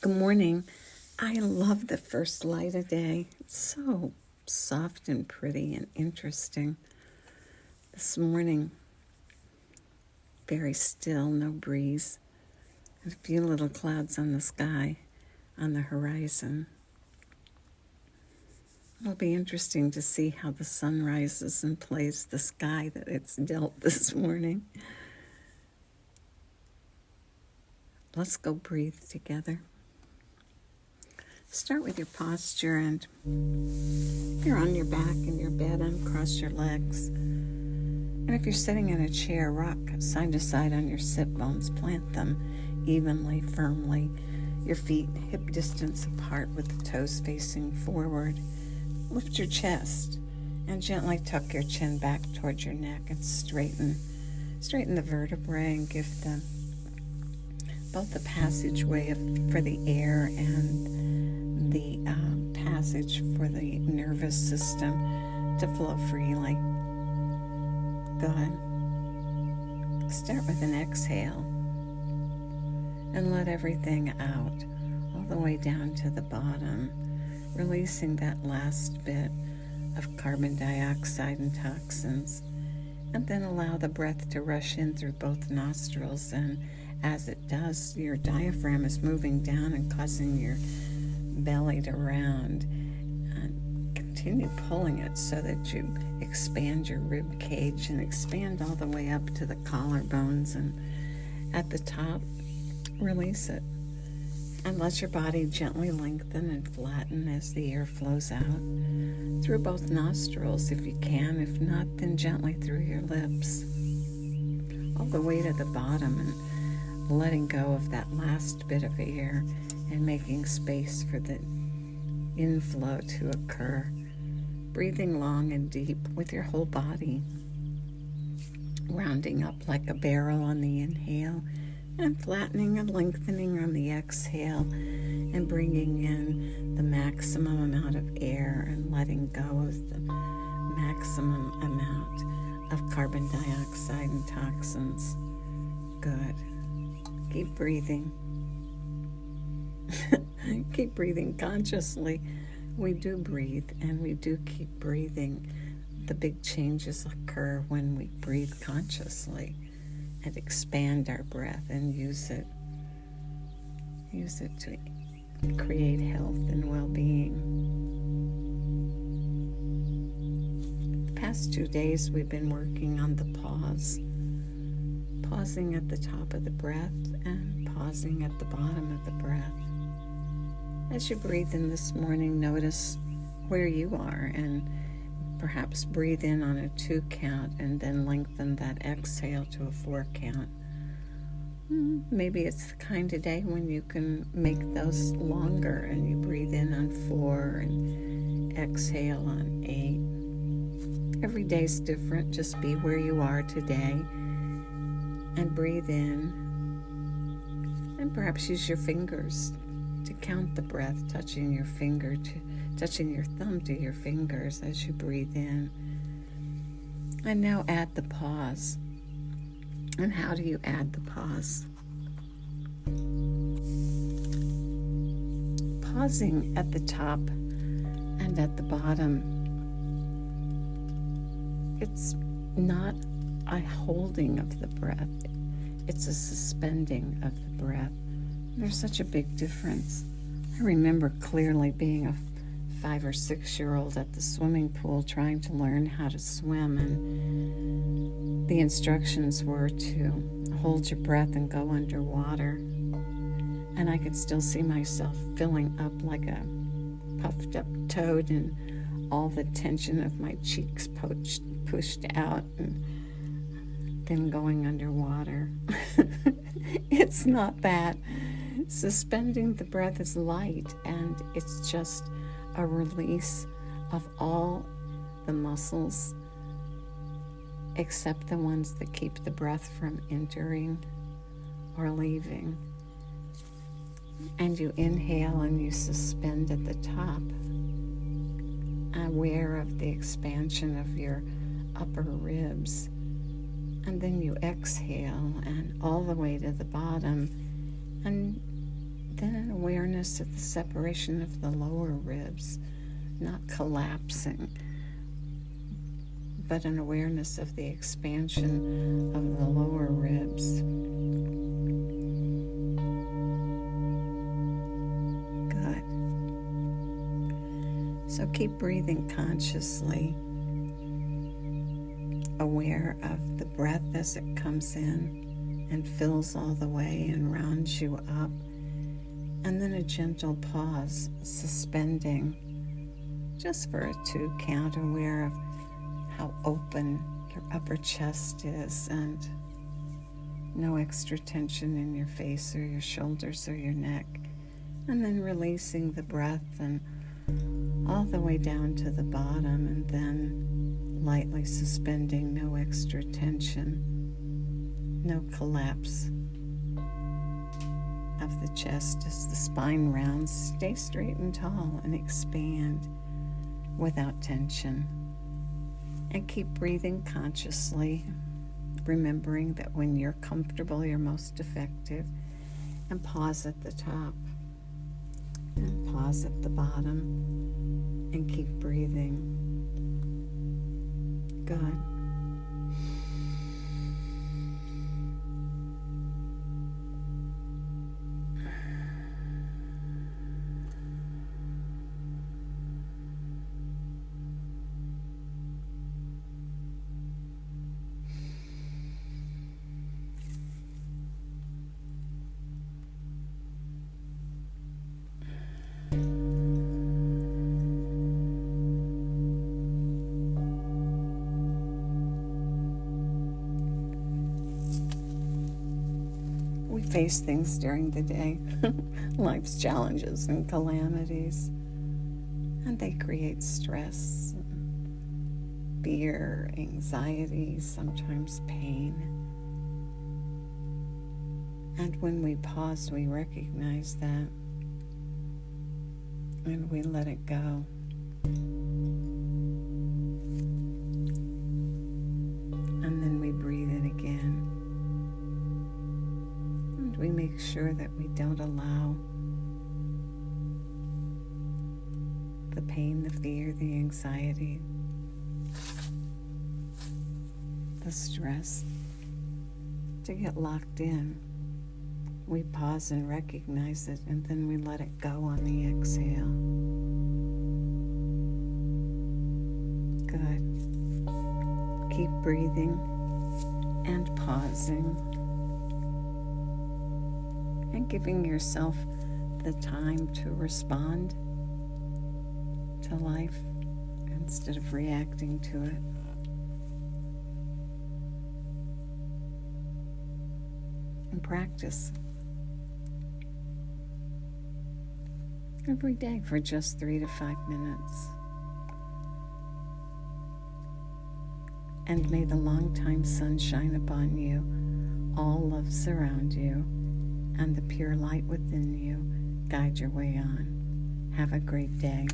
Good morning. I love the first light of day. It's so soft and pretty and interesting. This morning, very still, no breeze, and a few little clouds on the sky, on the horizon. It'll be interesting to see how the sun rises and plays the sky that it's dealt this morning. Let's go breathe together. Start with your posture, and if you're on your back in your bed, uncross your legs. And if you're sitting in a chair, rock side to side on your sit bones. Plant them evenly, firmly. Your feet hip distance apart with the toes facing forward. Lift your chest and gently tuck your chin back towards your neck and straighten the vertebrae and give them both the passageway for the air and the passage for the nervous system to flow freely. Good. Start with an exhale and let everything out all the way down to the bottom, releasing that last bit of carbon dioxide and toxins, and then allow the breath to rush in through both nostrils, and as it does, your diaphragm is moving down and causing your belly to round, and continue pulling it so that you expand your rib cage and expand all the way up to the collarbones, and at the top, release it and let your body gently lengthen and flatten as the air flows out through both nostrils if you can. If not, then gently through your lips all the way to the bottom, and letting go of that last bit of air and making space for the inflow to occur. Breathing long and deep with your whole body, rounding up like a barrel on the inhale and flattening and lengthening on the exhale, and bringing in the maximum amount of air and letting go of the maximum amount of carbon dioxide and toxins. Good. Keep breathing. Keep breathing consciously. We do breathe, and we do keep breathing. The big changes occur when we breathe consciously and expand our breath and use it to create health and well-being. The past 2 days we've been working on the pause, pausing at the top of the breath and pausing at the bottom of the breath. As you breathe in this morning, notice where you are, and perhaps breathe in on a 2 count and then lengthen that exhale to a 4 count. Maybe it's the kind of day when you can make those longer and you breathe in on 4 and exhale on 8. Every day's different. Just be where you are today and breathe in, and perhaps use your fingers to count the breath, touching your thumb to your fingers as you breathe in. And now add the pause. And how do you add the pause? Pausing at the top and at the bottom. It's not a holding of the breath. It's a suspending of the breath. There's such a big difference. I remember clearly being a 5 or 6-year-old at the swimming pool trying to learn how to swim, and the instructions were to hold your breath and go underwater. And I could still see myself filling up like a puffed up toad, and all the tension of my cheeks pushed out, and then going underwater. It's not that. Suspending the breath is light, and it's just a release of all the muscles except the ones that keep the breath from entering or leaving. And you inhale and you suspend at the top, aware of the expansion of your upper ribs. And then you exhale and all the way to the bottom, and Then an awareness of the separation of the lower ribs, not collapsing, but an awareness of the expansion of the lower ribs. Good. So keep breathing consciously, aware of the breath as it comes in and fills all the way and rounds you up. And then a gentle pause, suspending, just for a 2 count, aware of how open your upper chest is and no extra tension in your face or your shoulders or your neck. And then releasing the breath and all the way down to the bottom, and then lightly suspending, no extra tension, no collapse of the chest as the spine rounds. Stay straight and tall and expand without tension. And keep breathing consciously, remembering that when you're comfortable, you're most effective. And pause at the top and pause at the bottom and keep breathing. Good. We face things during the day, life's challenges and calamities, and they create stress, fear, anxiety, sometimes pain. And when we pause, we recognize that, and we let it go. And then we breathe it again. And we make sure that we don't allow the pain, the fear, the anxiety, the stress to get locked in. We pause and recognize it, and then we let it go on the exhale. Good. Keep breathing and pausing and giving yourself the time to respond to life instead of reacting to it. And practice every day for just 3 to 5 minutes. And may the long-time sun shine upon you, all love surround you, and the pure light within you guide your way on. Have a great day.